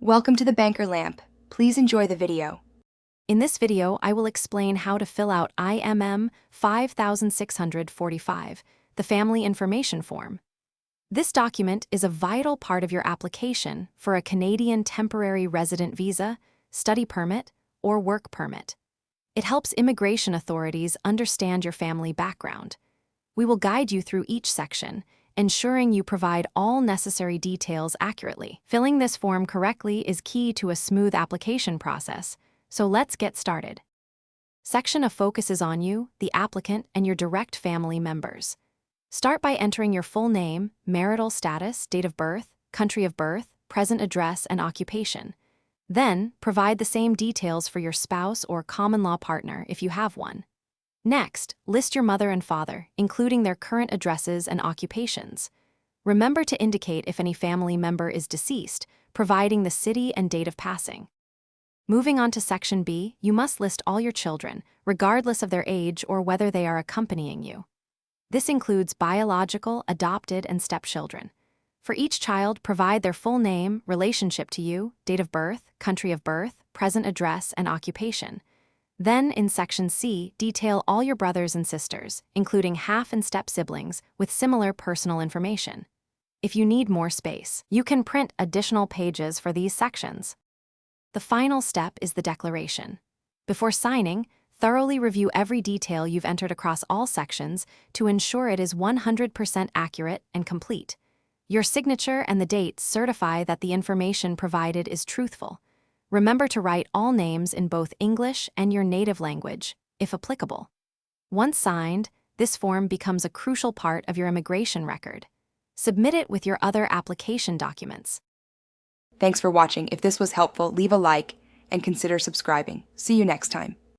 Welcome to the Banker Lamp. Please enjoy the video. In this video, I will explain how to fill out IMM 5645, the Family Information Form. This document is a vital part of your application for a Canadian temporary resident visa, study permit, or work permit. It helps immigration authorities understand your family background. We will guide you through each section, ensuring you provide all necessary details accurately. Filling this form correctly is key to a smooth application process, so let's get started. Section A focuses on you, the applicant, and your direct family members. Start by entering your full name, marital status, date of birth, country of birth, present address, and occupation. Then, provide the same details for your spouse or common-law partner if you have one. Next, list your mother and father, including their current addresses and occupations. Remember to indicate if any family member is deceased, providing the city and date of passing. Moving on to Section B, you must list all your children, regardless of their age or whether they are accompanying you. This includes biological, adopted, and stepchildren. For each child, provide their full name, relationship to you, date of birth, country of birth, present address, and occupation. Then, in Section C, detail all your brothers and sisters, including half and step siblings, with similar personal information. If you need more space, you can print additional pages for these sections. The final step is the declaration. Before signing, thoroughly review every detail you've entered across all sections to ensure it is 100% accurate and complete. Your signature and the date certify that the information provided is truthful. Remember to write all names in both English and your native language, if applicable. Once signed, this form becomes a crucial part of your immigration record. Submit it with your other application documents. Thanks for watching. If this was helpful, leave a like and consider subscribing. See you next time.